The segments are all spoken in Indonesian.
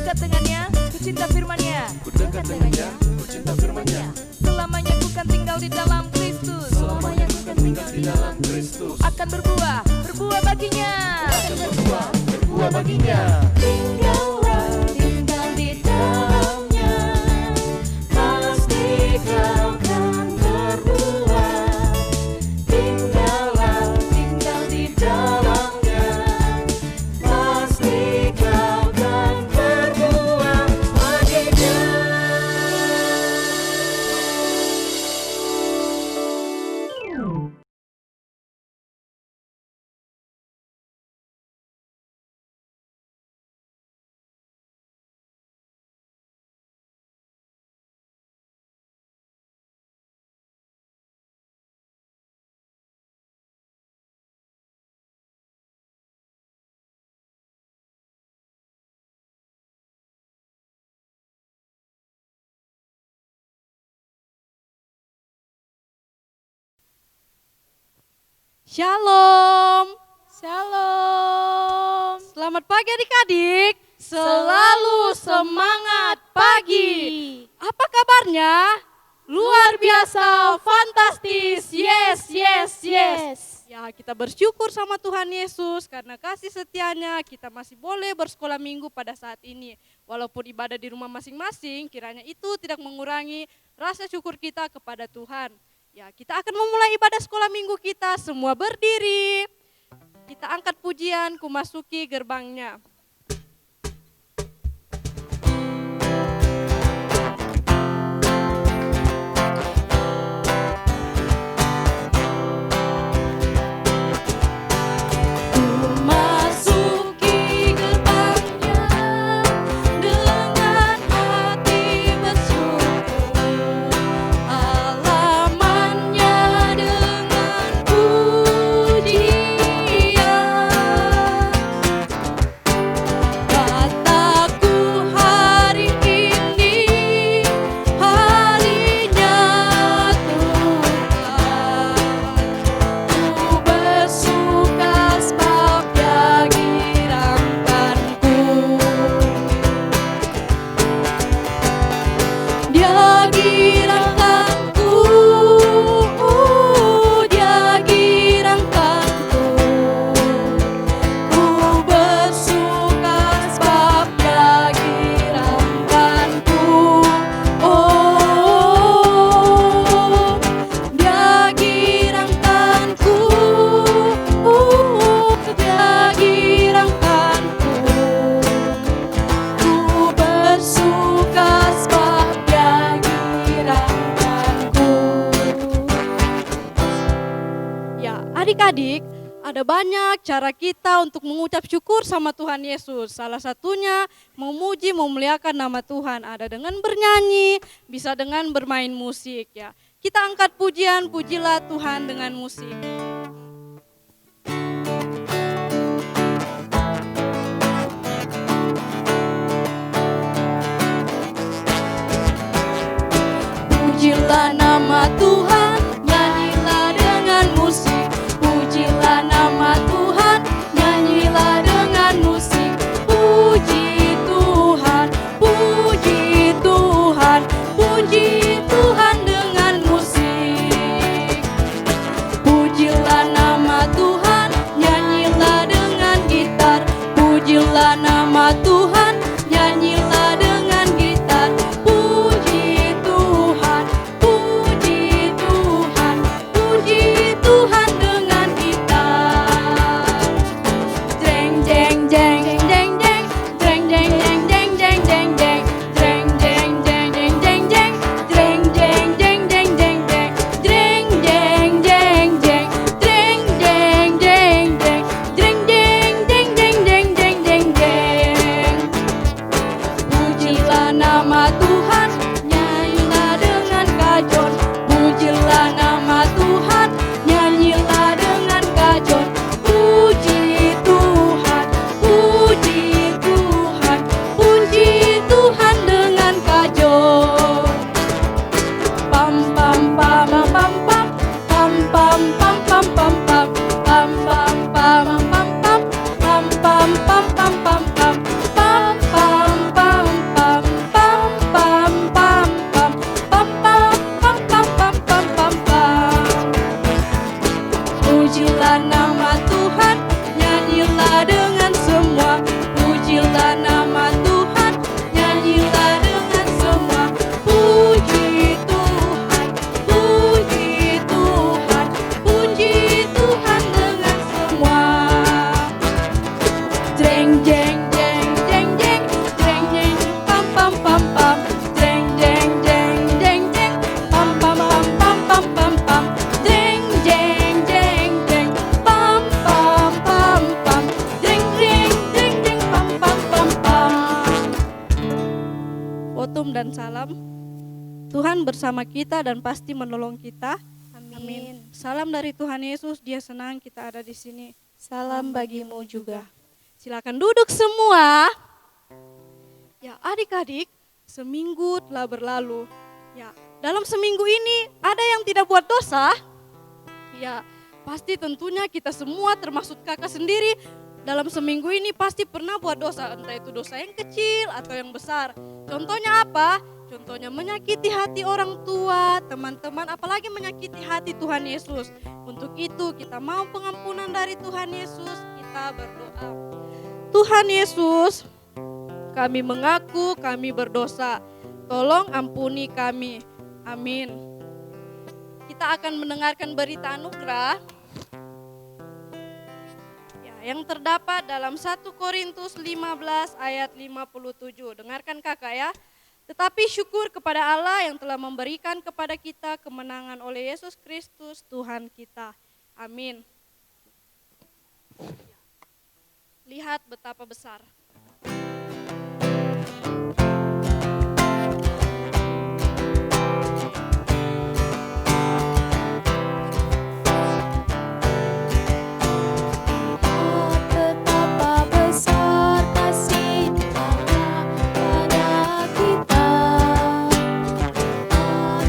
dekat dengannya, ku cinta firman-Nya. Ku dekat dengannya, ku cinta firman-Nya. Selamanya ku kan tinggal di dalam Kristus. Selamanya ku kan tinggal di dalam Kristus. Akan berbuah baginya. Akan berbuah baginya. Tinggallah, tinggal di dalamnya, pasti kau kan berbuah. Tinggallah, tinggal di dalamnya, pasti kau kan berbuah baginya. Shalom. Shalom. Selamat pagi adik-adik. Selalu semangat pagi. Apa kabarnya? Luar biasa, fantastis. Yes, yes, yes. Ya, kita bersyukur sama Tuhan Yesus karena kasih setianya kita masih boleh bersekolah minggu pada saat ini. Walaupun ibadah di rumah masing-masing, kiranya itu tidak mengurangi rasa syukur kita kepada Tuhan. Ya, kita akan memulai ibadah sekolah minggu kita, semua berdiri. Kita angkat pujian, ku masuki gerbangnya. Adik-adik, ada banyak cara kita untuk mengucap syukur sama Tuhan Yesus. Salah satunya memuji, memuliakan nama Tuhan. Ada dengan bernyanyi, bisa dengan bermain musik ya. Kita angkat pujian, pujilah Tuhan dengan musik. Pujilah nama Tuhan, nyanyilah dengan musik. Pujilah nama Tuhan, nyanyilah dengan musik. Puji Tuhan, puji Tuhan, puji Tuhan dengan musik. Pujilah nama Tuhan, nyanyilah dengan gitar. Pujilah nama Tuhan, nyanyilah dengan gitar. Puji Tuhan, puji Tuhan, puji Tuhan dengan gitar. Jeng jeng jeng jeng jeng, jeng jeng jeng jeng jeng jeng jeng, jeng jeng jeng jeng jeng jeng, jeng jeng jeng jeng jeng jeng, jeng jeng jeng jeng, jeng jeng jeng jeng, jeng jeng jeng jeng jeng jeng jeng jeng. Pujilah nama Tuhan, nyanyilah dengan kajon. Pujilah nama Tuhan, nyanyilah dengan kajon. Puji Tuhan, puji Tuhan, puji Tuhan dengan kajon. Pam pam pam pam pam, pam pam pam pam pam pam, pam pam pam pam pam, pam pam pam pam pam pam, pam pam pam Autumn dan salam. Tuhan bersama kita dan pasti menolong kita. Amin. Salam dari Tuhan Yesus, Dia senang kita ada di sini. Salam bagimu juga. Silakan duduk semua. Ya, adik-adik, seminggu telah berlalu. Ya, dalam seminggu ini ada yang tidak buat dosa? Ya, pasti tentunya kita semua termasuk kakak sendiri dalam seminggu ini pasti pernah buat dosa, entah itu dosa yang kecil atau yang besar. Contohnya apa? Contohnya menyakiti hati orang tua, teman-teman, apalagi menyakiti hati Tuhan Yesus. Untuk itu kita mau pengampunan dari Tuhan Yesus, kita berdoa. Tuhan Yesus, kami mengaku kami berdosa, tolong ampuni kami. Amin. Kita akan mendengarkan berita anugerah yang terdapat dalam 1 Korintus 15 ayat 57. Dengarkan kakak ya. Tetapi syukur kepada Allah yang telah memberikan kepada kita kemenangan oleh Yesus Kristus Tuhan kita. Amin. Lihat betapa besar. Betapa besar kasih Allah pada kita.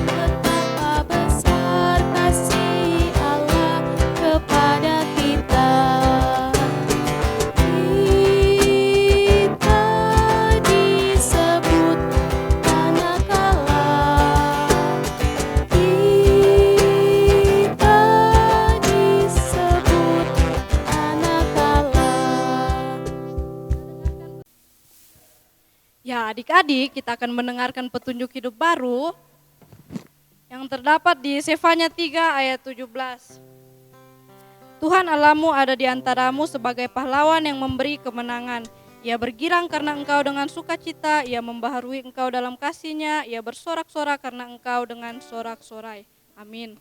Betapa besar kasih Allah kepada kita. Kita disebut anak Allah. Kita disebut anak Allah. Ya, adik-adik, kita akan mendengarkan petunjuk hidup baru yang terdapat di Sefanya 3 ayat 17. Tuhan Allahmu ada di antaramu sebagai pahlawan yang memberi kemenangan. Ia bergirang karena engkau dengan sukacita, ia membaharui engkau dalam kasih-Nya, ia bersorak-sorak karena engkau dengan sorak-sorai. Amin.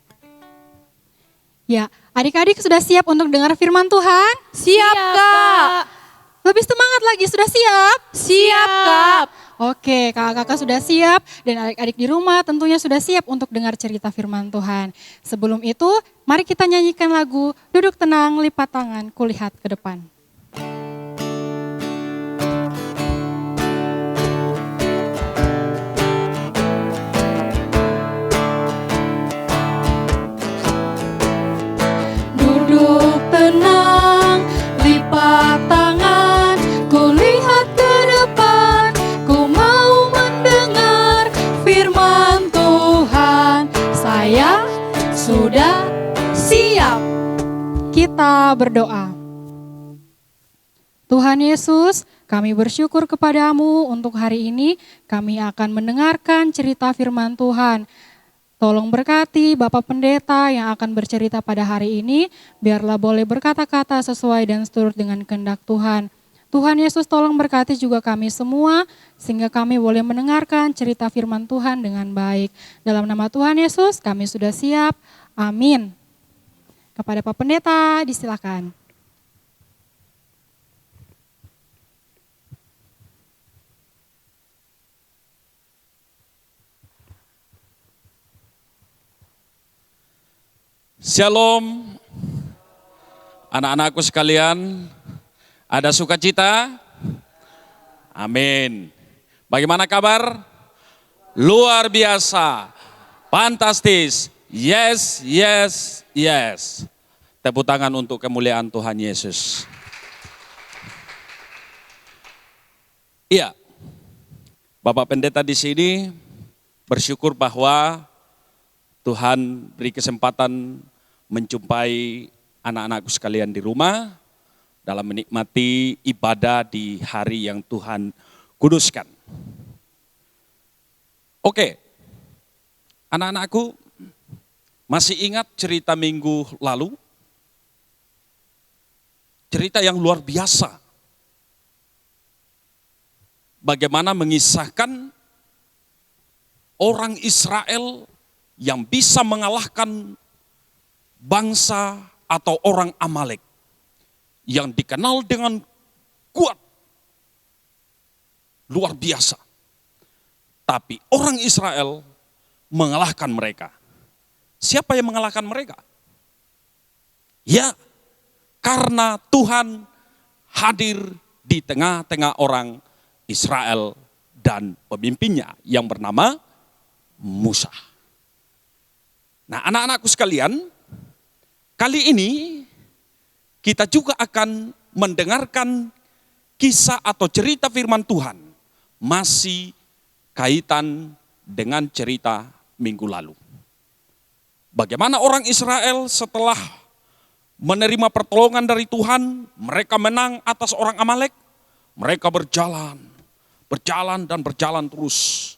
Ya, adik-adik sudah siap untuk dengar firman Tuhan? Siap, Kak. Lebih semangat lagi, sudah siap? Siap, Kak. Oke, kakak-kakak sudah siap dan adik-adik di rumah tentunya sudah siap untuk dengar cerita firman Tuhan. Sebelum itu, mari kita nyanyikan lagu Duduk Tenang, Lipat Tangan, Kulihat ke Depan. Duduk tenang, lipat tangan, kulihat ke depan, ku mau mendengar firman Tuhan. Saya sudah siap. Kita berdoa. Tuhan Yesus, kami bersyukur kepadamu untuk hari ini kami akan mendengarkan cerita firman Tuhan. Tolong berkati Bapak Pendeta yang akan bercerita pada hari ini, biarlah boleh berkata-kata sesuai dan seturut dengan kehendak Tuhan. Tuhan Yesus tolong berkati juga kami semua, sehingga kami boleh mendengarkan cerita firman Tuhan dengan baik. Dalam nama Tuhan Yesus kami sudah siap, amin. Kepada Pak Pendeta disilakan. Shalom, anak-anakku sekalian, ada sukacita? Amin. Bagaimana kabar? Luar biasa, fantastis, yes, yes, yes. Tepuk tangan untuk kemuliaan Tuhan Yesus. Iya, Bapak Pendeta di sini bersyukur bahwa Tuhan beri kesempatan menjumpai anak-anakku sekalian di rumah dalam menikmati ibadah di hari yang Tuhan kuduskan. Oke, anak-anakku masih ingat cerita minggu lalu? Cerita yang luar biasa. Bagaimana mengisahkan orang Israel yang bisa mengalahkan bangsa atau orang Amalek yang dikenal dengan kuat, luar biasa. Tapi orang Israel mengalahkan mereka. Siapa yang mengalahkan mereka? Ya, karena Tuhan hadir di tengah-tengah orang Israel dan pemimpinnya yang bernama Musa. Nah, anak-anakku sekalian, kali ini kita juga akan mendengarkan kisah atau cerita firman Tuhan. Masih kaitan dengan cerita minggu lalu. Bagaimana orang Israel setelah menerima pertolongan dari Tuhan, mereka menang atas orang Amalek. Mereka berjalan dan berjalan terus.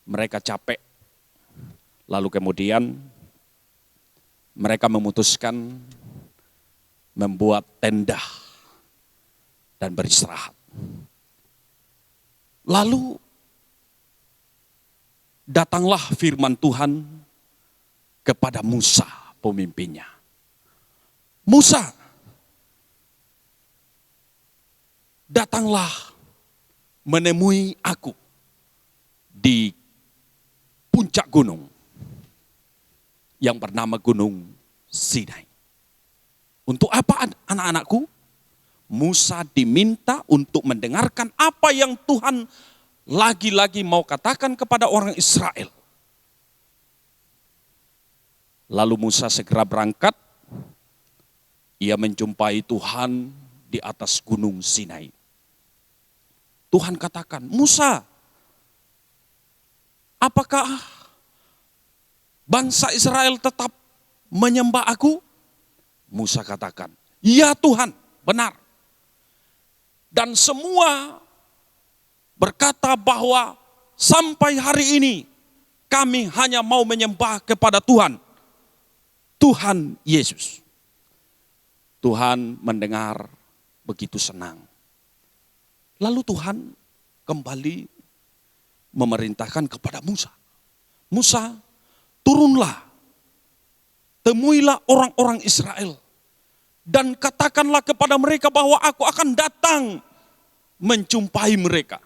Mereka capek. Lalu kemudian mereka memutuskan membuat tenda dan beristirahat. Lalu datanglah firman Tuhan kepada Musa, pemimpinnya. Musa, datanglah menemui aku di puncak gunung yang bernama Gunung Sinai. Untuk apa anak-anakku? Musa diminta untuk mendengarkan apa yang Tuhan lagi-lagi mau katakan kepada orang Israel. Lalu Musa segera berangkat, ia menjumpai Tuhan di atas Gunung Sinai. Tuhan katakan, Musa, apakah bangsa Israel tetap menyembah aku? Musa katakan, ya Tuhan, benar. Dan semua berkata bahwa sampai hari ini kami hanya mau menyembah kepada Tuhan Yesus. Tuhan mendengar begitu senang. Lalu Tuhan kembali memerintahkan kepada Musa. Musa, turunlah, temuilah orang-orang Israel. Dan katakanlah kepada mereka bahwa aku akan datang menjumpai mereka.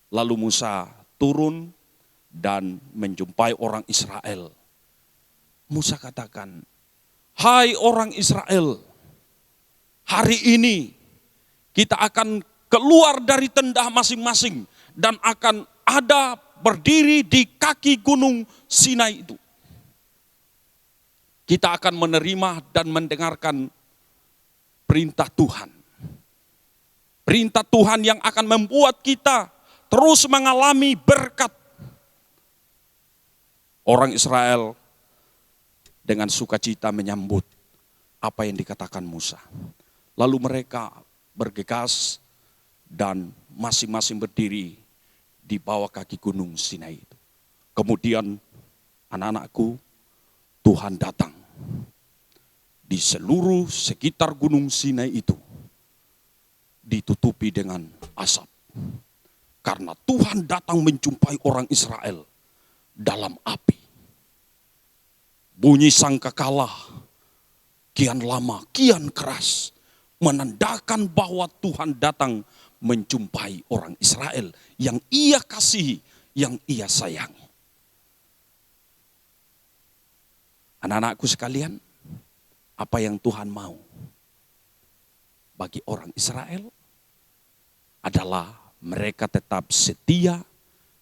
Lalu Musa turun dan menjumpai orang Israel. Musa katakan, hai orang Israel, hari ini kita akan keluar dari tenda masing-masing dan akan ada berdiri di kaki gunung Sinai itu. Kita akan menerima dan mendengarkan perintah Tuhan. Perintah Tuhan yang akan membuat kita terus mengalami berkat. Orang Israel dengan sukacita menyambut apa yang dikatakan Musa. Lalu mereka bergegas dan masing-masing berdiri di bawah kaki gunung Sinai itu. Kemudian anak-anakku, Tuhan datang di seluruh sekitar gunung Sinai itu ditutupi dengan asap. Karena Tuhan datang menjumpai orang Israel dalam api. Bunyi sangkakala kian lama, kian keras, menandakan bahwa Tuhan datang menjumpai orang Israel yang ia kasihi, yang ia sayangi. Anak-anakku sekalian, apa yang Tuhan mau bagi orang Israel adalah mereka tetap setia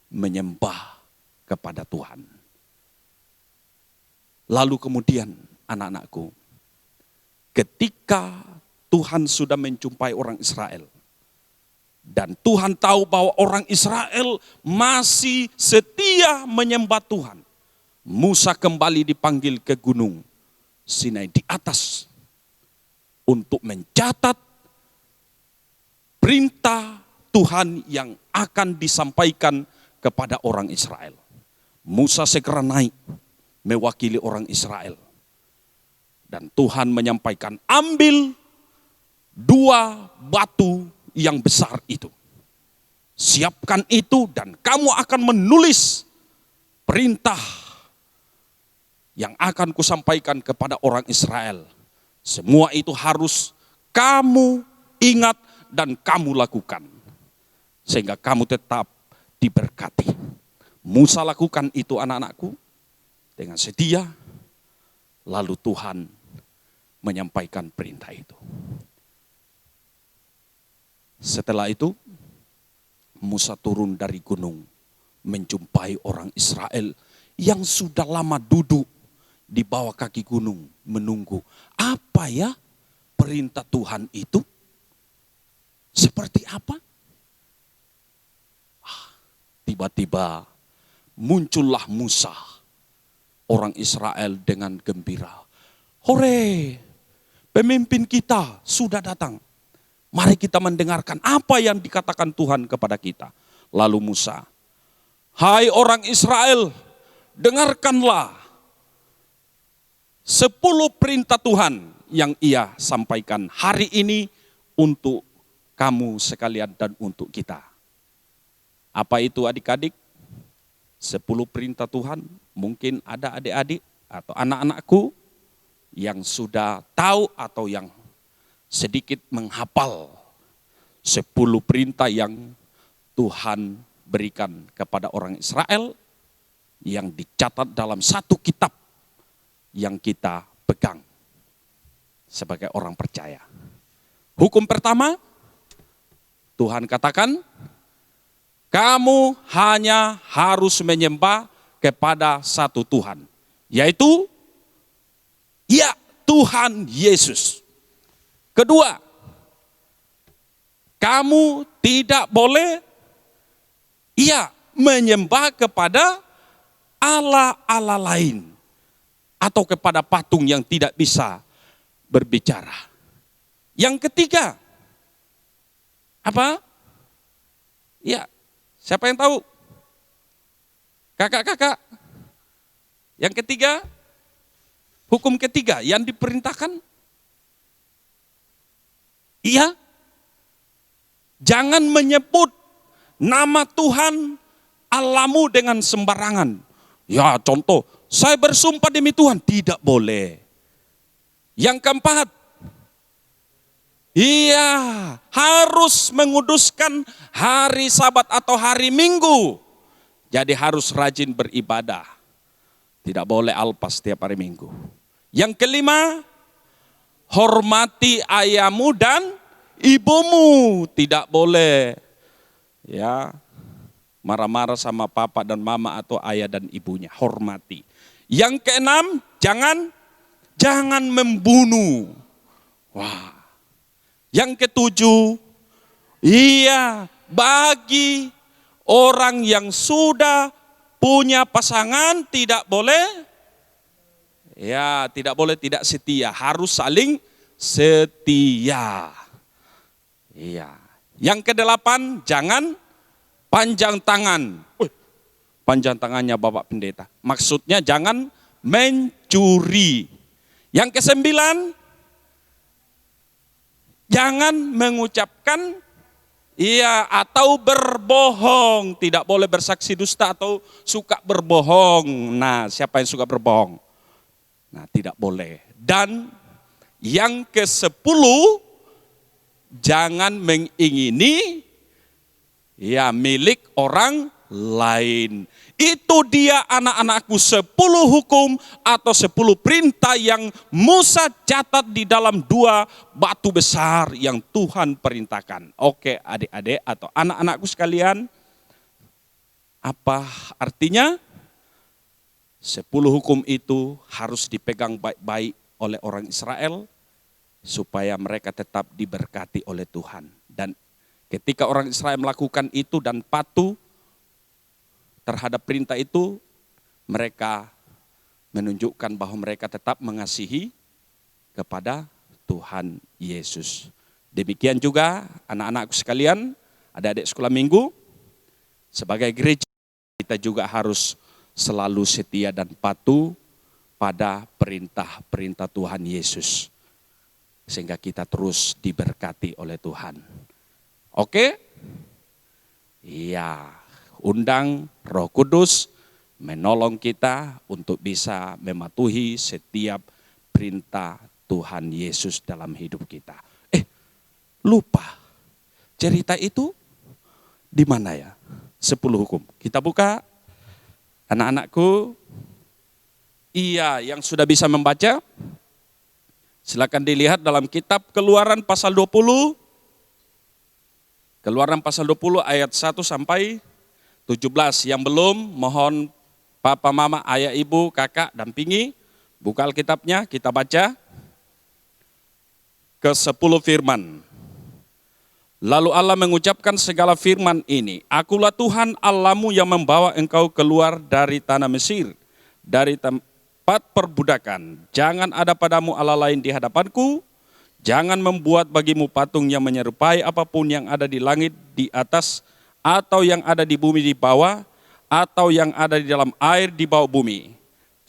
menyembah kepada Tuhan. Lalu kemudian anak-anakku, ketika Tuhan sudah menjumpai orang Israel, dan Tuhan tahu bahwa orang Israel masih setia menyembah Tuhan, Musa kembali dipanggil ke gunung Sinai di atas untuk mencatat perintah Tuhan yang akan disampaikan kepada orang Israel. Musa segera naik mewakili orang Israel. Dan Tuhan menyampaikan, ambil 2 batu yang besar itu. Siapkan itu dan kamu akan menulis perintah yang akan kusampaikan kepada orang Israel. Semua itu harus kamu ingat dan kamu lakukan. sehingga kamu tetap diberkati. Musa lakukan itu anak-anakku dengan setia, lalu Tuhan menyampaikan perintah itu. Setelah itu Musa turun dari gunung menjumpai orang Israel yang sudah lama duduk di bawah kaki gunung menunggu. Apa ya perintah Tuhan itu? Seperti apa? Tiba-tiba muncullah Musa, orang Israel dengan gembira. Hore, pemimpin kita sudah datang. Mari kita mendengarkan apa yang dikatakan Tuhan kepada kita. Lalu Musa, hai orang Israel, dengarkanlah 10 perintah Tuhan yang ia sampaikan hari ini untuk kamu sekalian dan untuk kita. Apa itu adik-adik? 10 perintah Tuhan. Mungkin ada adik-adik atau anak-anakku yang sudah tahu atau yang sedikit menghafal 10 perintah yang Tuhan berikan kepada orang Israel yang dicatat dalam satu kitab yang kita pegang sebagai orang percaya. Hukum pertama, Tuhan katakan, kamu hanya harus menyembah kepada satu Tuhan, yaitu ya Tuhan Yesus. Kedua, kamu tidak boleh menyembah kepada Allah-Allah lain atau kepada patung yang tidak bisa berbicara. Yang ketiga, apa? Ya, siapa yang tahu? Kakak-kakak. Yang ketiga, hukum ketiga yang diperintahkan, jangan menyebut nama Tuhan Allahmu dengan sembarangan. Ya, contoh, saya bersumpah demi Tuhan, tidak boleh. Yang keempat, harus menguduskan hari Sabat atau hari Minggu. Jadi harus rajin beribadah. Tidak boleh alpas setiap hari Minggu. Yang kelima, hormati ayahmu dan ibumu. Tidak boleh marah-marah sama papa dan mama atau ayah dan ibunya. Hormati. Yang keenam, jangan membunuh. Wah. Yang ketujuh, bagi orang yang sudah punya pasangan tidak boleh tidak setia, harus saling setia. Yang kedelapan, jangan panjang tangan. Panjang tangannya Bapak Pendeta. Maksudnya jangan mencuri. Yang kesembilan, jangan mengucapkan atau berbohong. Tidak boleh bersaksi dusta atau suka berbohong. Nah, siapa yang suka berbohong? Nah, tidak boleh. Dan yang ke-10, jangan mengingini milik orang lain. Itu dia anak-anakku 10 hukum atau 10 perintah yang Musa catat di dalam 2 batu besar yang Tuhan perintahkan. Oke, adik-adik atau anak-anakku sekalian, apa artinya? 10 hukum itu harus dipegang baik-baik oleh orang Israel supaya mereka tetap diberkati oleh Tuhan. Dan ketika orang Israel melakukan itu dan patuh terhadap perintah itu, mereka menunjukkan bahwa mereka tetap mengasihi kepada Tuhan Yesus. Demikian juga anak-anakku sekalian, adik-adik sekolah minggu, sebagai gereja kita juga harus selalu setia dan patuh pada perintah-perintah Tuhan Yesus. Sehingga kita terus diberkati oleh Tuhan. Oke? Undang Roh Kudus menolong kita untuk bisa mematuhi setiap perintah Tuhan Yesus dalam hidup kita. Lupa, cerita itu Di mana ya? 10 hukum. Kita buka, anak-anakku. Iya, yang sudah bisa membaca, silakan dilihat dalam kitab Keluaran pasal 20. Keluaran pasal 20 ayat 1 sampai 17. Yang belum, mohon papa, mama, ayah, ibu, kakak, dampingi. Buka Alkitabnya, kita baca. Ke-10 firman. Lalu Allah mengucapkan segala firman ini. Akulah Tuhan Allahmu yang membawa engkau keluar dari tanah Mesir, dari tempat perbudakan. Jangan ada padamu Allah lain di hadapanku. Jangan membuat bagimu patung yang menyerupai apapun yang ada di langit di atas, atau yang ada di bumi di bawah, atau yang ada di dalam air di bawah bumi.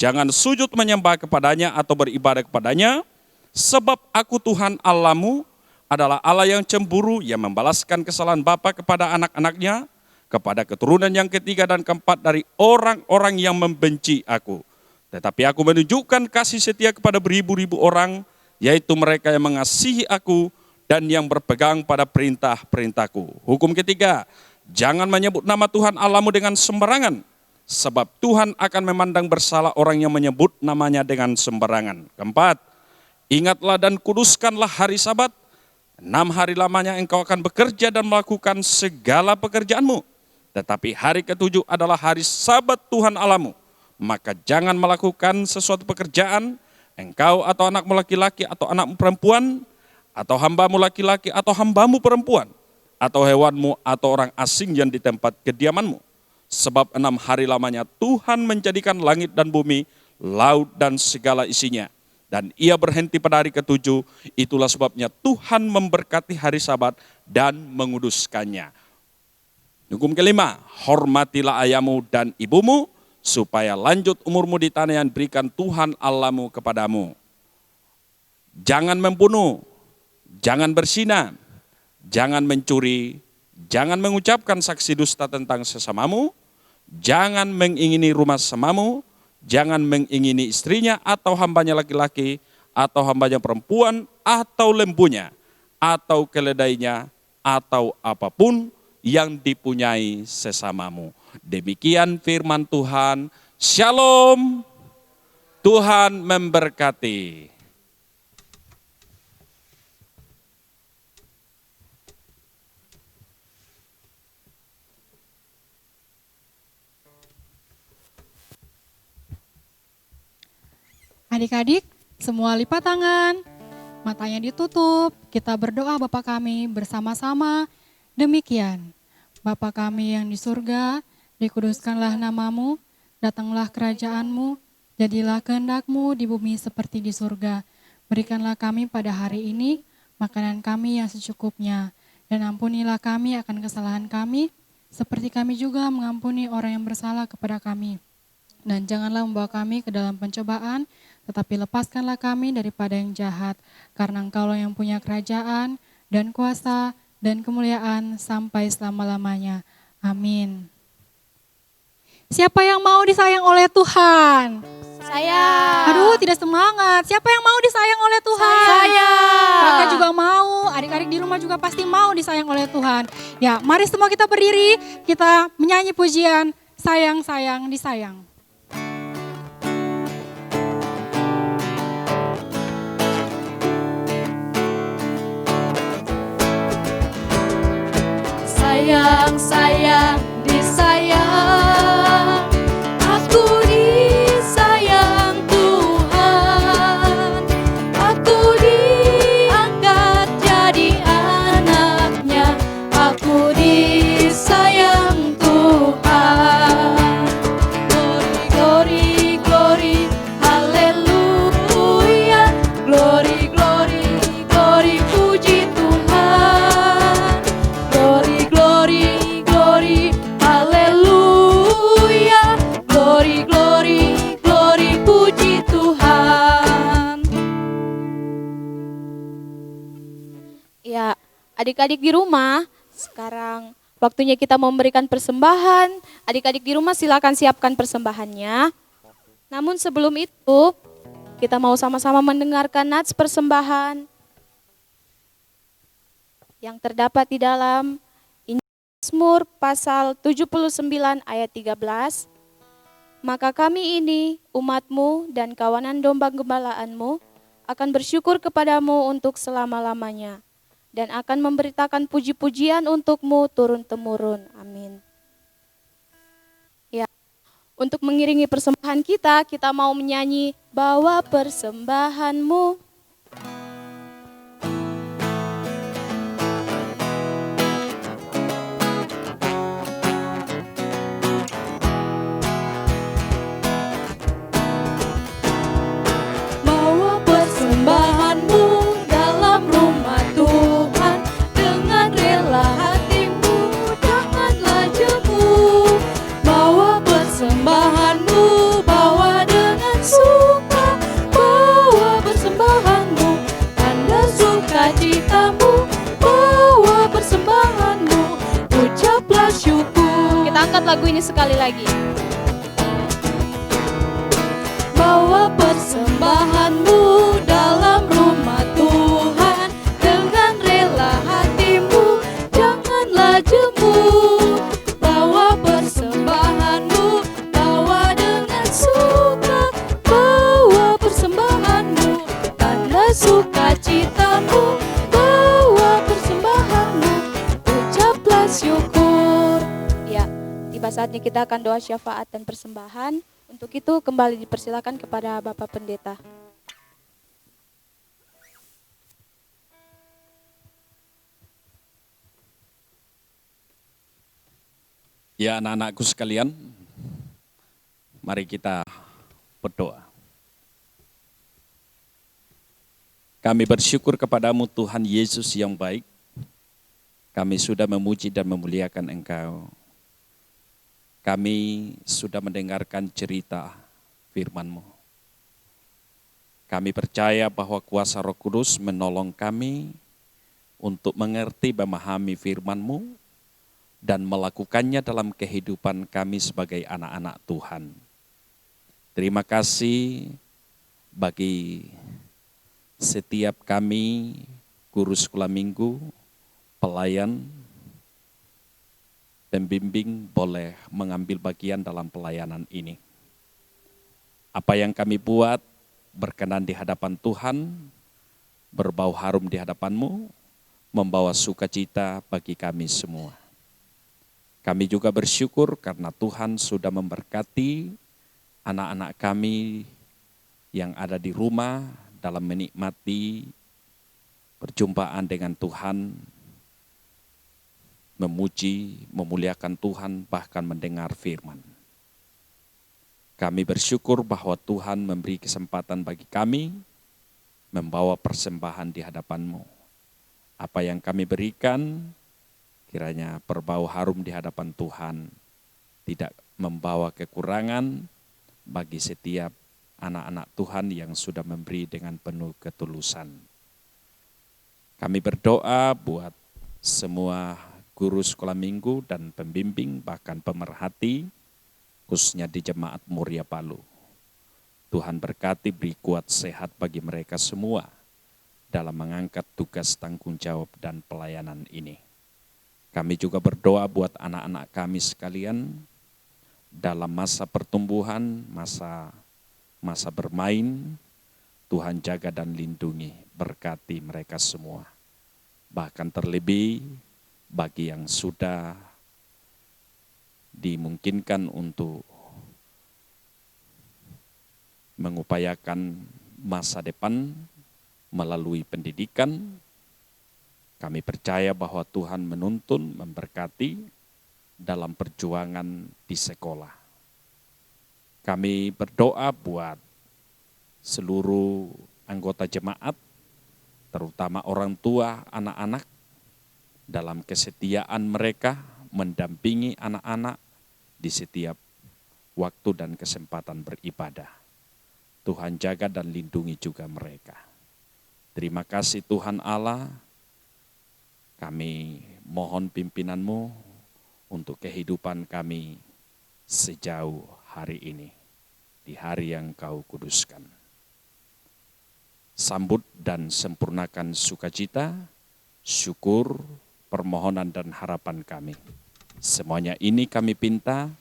Jangan sujud menyembah kepadanya atau beribadah kepadanya, sebab aku Tuhan Allahmu adalah Allah yang cemburu, yang membalaskan kesalahan bapa kepada anak-anaknya, kepada keturunan yang ketiga dan keempat dari orang-orang yang membenci aku. Tetapi aku menunjukkan kasih setia kepada beribu-ribu orang, yaitu mereka yang mengasihi aku dan yang berpegang pada perintah-perintahku. Hukum ketiga, jangan menyebut nama Tuhan Allahmu dengan sembarangan, sebab Tuhan akan memandang bersalah orang yang menyebut namanya dengan sembarangan. Keempat, ingatlah dan kuduskanlah hari Sabat. 6 hari lamanya engkau akan bekerja dan melakukan segala pekerjaanmu. Tetapi hari ke-7 adalah hari Sabat Tuhan Allahmu. Maka jangan melakukan sesuatu pekerjaan, engkau atau anakmu laki-laki atau anakmu perempuan, atau hambamu laki-laki atau hambamu perempuan, atau hewanmu atau orang asing yang di tempat kediamanmu. Sebab 6 hari lamanya Tuhan menjadikan langit dan bumi, laut dan segala isinya. Dan ia berhenti pada hari ke-7, itulah sebabnya Tuhan memberkati hari Sabat dan menguduskannya. Hukum kelima, hormatilah ayahmu dan ibumu, supaya lanjut umurmu di tanah yang berikan Tuhan Allahmu kepadamu. Jangan membunuh, jangan berzina, jangan mencuri, jangan mengucapkan saksi dusta tentang sesamamu, jangan mengingini rumah sesamamu, jangan mengingini istrinya atau hambanya laki-laki, atau hambanya perempuan, atau lembunya, atau keledainya, atau apapun yang dipunyai sesamamu. Demikian firman Tuhan. Shalom. Tuhan memberkati. Adik-adik, semua lipat tangan, matanya ditutup, kita berdoa Bapa kami bersama-sama. Demikian, Bapa kami yang di surga, dikuduskanlah namamu, datanglah kerajaanmu, jadilah kehendak-Mu di bumi seperti di surga. Berikanlah kami pada hari ini makanan kami yang secukupnya, dan ampunilah kami akan kesalahan kami, seperti kami juga mengampuni orang yang bersalah kepada kami. Dan janganlah membawa kami ke dalam pencobaan, tetapi lepaskanlah kami daripada yang jahat, karena Engkaulah yang punya kerajaan dan kuasa dan kemuliaan sampai selama-lamanya. Amin. Siapa yang mau disayang oleh Tuhan? Saya. Aduh, tidak semangat. Siapa yang mau disayang oleh Tuhan? Saya. Kakak juga mau, adik-adik di rumah juga pasti mau disayang oleh Tuhan. Ya, mari semua kita berdiri, kita menyanyi pujian Sayang, Sayang, Disayang. Sayang, sayang, disayang. Aku disayang Tuhan. Aku diangkat jadi anaknya. Aku disayang Tuhan. Glory, glory, glory, haleluya. Glory, glory, glory, puji Tuhan. Glory, glory, glory, haleluya. Glory, glory, glory, puji Tuhan. Ya, adik-adik di rumah, sekarang waktunya kita memberikan persembahan. Adik-adik di rumah silakan siapkan persembahannya. Namun sebelum itu, kita mau sama-sama mendengarkan nats persembahan yang terdapat di dalam Mazmur pasal 79 ayat 13. Maka kami ini, umatmu dan kawanan domba gembalaanmu, akan bersyukur kepadamu untuk selama-lamanya, dan akan memberitakan puji-pujian untukmu turun-temurun. Amin. Ya, untuk mengiringi persembahan kita mau menyanyi, bawa persembahanmu. Angkat lagu ini sekali lagi. Bawa persembahanmu dalam rumah Tuhan dengan rela hatimu, janganlah jemu. Bawa persembahanmu, bawa dengan suka. Bawa persembahanmu, tanda sukacitamu. Bawa persembahanmu, ucaplah syukur. Tiba saatnya kita akan doa syafaat dan persembahan. Untuk itu kembali dipersilakan kepada Bapak Pendeta. Ya anak-anakku sekalian, mari kita berdoa. Kami bersyukur kepadamu Tuhan Yesus yang baik. Kami sudah memuji dan memuliakan Engkau. Kami sudah mendengarkan cerita firman-Mu. Kami percaya bahwa kuasa Roh Kudus menolong kami untuk mengerti, memahami firman-Mu dan melakukannya dalam kehidupan kami sebagai anak-anak Tuhan. Terima kasih bagi setiap kami, guru sekolah minggu, pelayan, pembimbing boleh mengambil bagian dalam pelayanan ini. Apa yang kami buat berkenan di hadapan Tuhan, berbau harum di hadapan-Mu, membawa sukacita bagi kami semua. Kami juga bersyukur karena Tuhan sudah memberkati anak-anak kami yang ada di rumah dalam menikmati perjumpaan dengan Tuhan, memuji, memuliakan Tuhan, bahkan mendengar firman. Kami bersyukur bahwa Tuhan memberi kesempatan bagi kami membawa persembahan di hadapan-Mu. Apa yang kami berikan, kiranya berbau harum di hadapan Tuhan, tidak membawa kekurangan bagi setiap anak-anak Tuhan yang sudah memberi dengan penuh ketulusan. Kami berdoa buat semua guru sekolah minggu dan pembimbing, bahkan pemerhati, khususnya di Jemaat Muria Palu. Tuhan berkati, beri kuat sehat bagi mereka semua dalam mengangkat tugas tanggung jawab dan pelayanan ini. Kami juga berdoa buat anak-anak kami sekalian dalam masa pertumbuhan, masa bermain. Tuhan jaga dan lindungi, berkati mereka semua. Bahkan terlebih bagi yang sudah dimungkinkan untuk mengupayakan masa depan melalui pendidikan, kami percaya bahwa Tuhan menuntun, memberkati dalam perjuangan di sekolah. Kami berdoa buat seluruh anggota jemaat, terutama orang tua, anak-anak, dalam kesetiaan mereka mendampingi anak-anak di setiap waktu dan kesempatan beribadah. Tuhan jaga dan lindungi juga mereka. Terima kasih Tuhan Allah, kami mohon pimpinan-Mu untuk kehidupan kami sejauh hari ini, di hari yang Kau kuduskan. Sambut dan sempurnakan sukacita, syukur, permohonan dan harapan kami. Semuanya ini kami pinta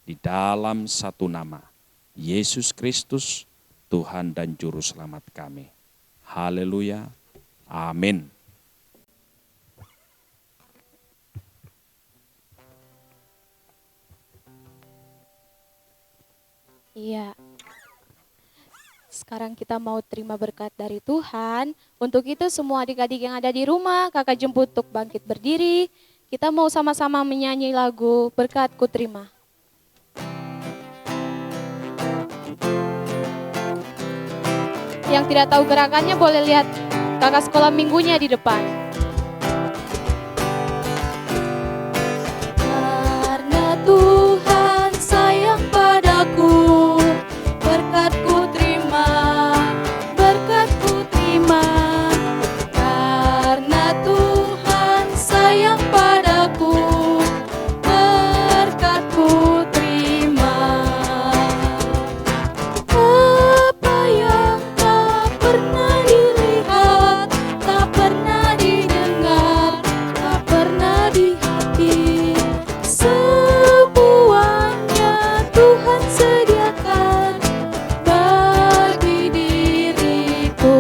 di dalam satu nama, Yesus Kristus, Tuhan dan Juru Selamat kami. Haleluya. Amin. Iya. Sekarang kita mau terima berkat dari Tuhan. Untuk itu semua adik-adik yang ada di rumah, kakak jemput untuk bangkit berdiri. Kita mau sama-sama menyanyi lagu Berkat-Ku Terima. Yang tidak tahu gerakannya boleh lihat kakak sekolah minggunya di depan. Karena Tuhan sayang padaku, berkat-Ku terima, berkat-Ku terima. Karena Tuhan sayang padaku, berkat-Ku terima. Apa yang tak pernah dilihat, tak pernah didengar, tak pernah di hati, semuanya Tuhan sediakan bagi diriku.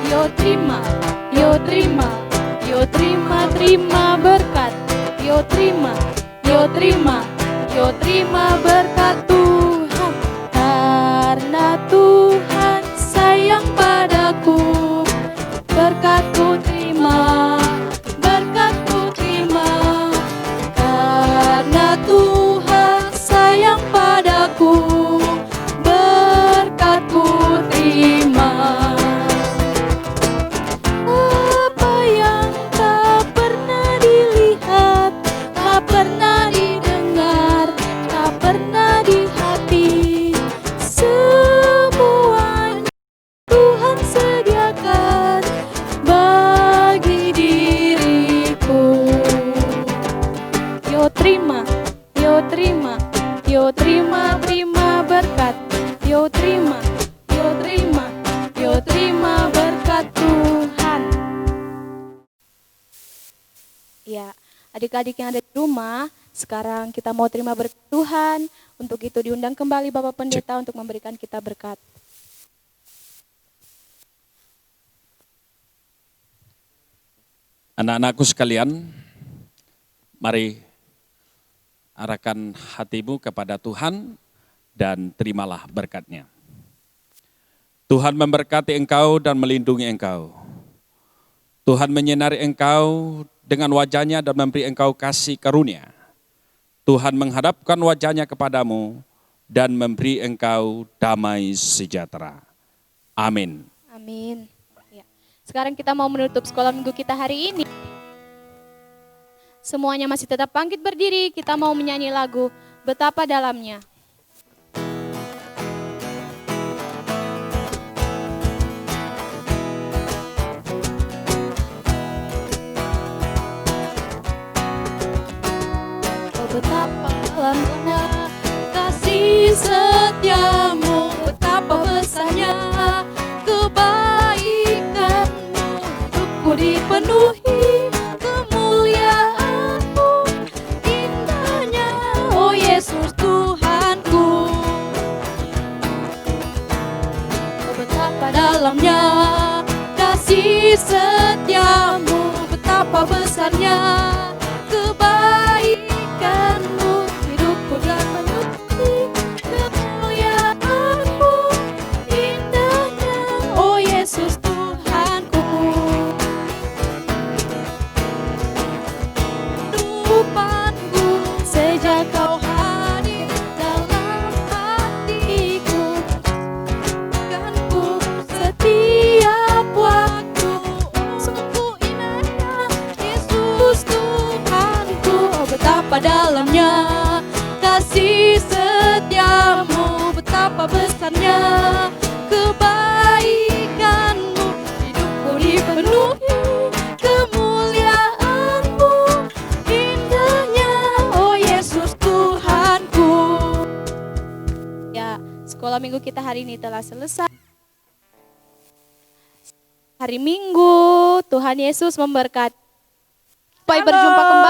Yo terima, yo terima, yo terima, terima berkat. Yo terima, yo terima, yo terima berkat Tuhan. Karena Tuhan sayang padaku, berkat-Ku terima, berkat-Ku terima. Karena Tuhan sayang padaku, berkat-Ku terima. Apa yang tak pernah dilihat, tak pernah didengar, tak pernah di hati, semuanya Tuhan sediakan bagi diriku. Yo terima, yo terima, yo terima, terima berkat. Yo terima, yo terima, yo terima berkat Tuhan. Ya, adik-adik yang ada di rumah, sekarang kita mau terima berkat Tuhan. Untuk itu diundang kembali Bapak Pendeta untuk memberikan kita berkat. Anak-anakku sekalian, mari arahkan hatimu kepada Tuhan dan terimalah berkat-Nya. Tuhan memberkati engkau dan melindungi engkau. Tuhan menyinari engkau dengan wajah-Nya dan memberi engkau kasih karunia. Tuhan menghadapkan wajah-Nya kepadamu dan memberi engkau damai sejahtera. Amin. Amin. Ya. Sekarang kita mau menutup sekolah minggu kita hari ini. Semuanya masih tetap bangkit berdiri, kita mau menyanyi lagu Betapa Dalamnya. Oh betapa dalamnya kasih setiamu, betapa besarnya kebaikanmu, hidupku dipenuhi kemuliaanmu, indahnya oh Yesus Tuhanku. Oh betapa dalamnya kasih setiamu, betapa besarnya kebaikanmu, hidupku dipenuhi kemuliaanmu, indahnya oh Yesus Tuhanku. Rupaku sejak kau hadir dalam hatiku, kanku setiap waktu, oh sungguh indahnya Yesus Tuhanku. Oh betapa dalamnya kasih setiamu, betapa besarnya kebaikanmu, hidupku dipenuhi kemuliaanmu, indahnya oh Yesus Tuhanku. Ya, sekolah minggu kita hari ini telah selesai. Hari Minggu, Tuhan Yesus memberkati. Sampai berjumpa kembali.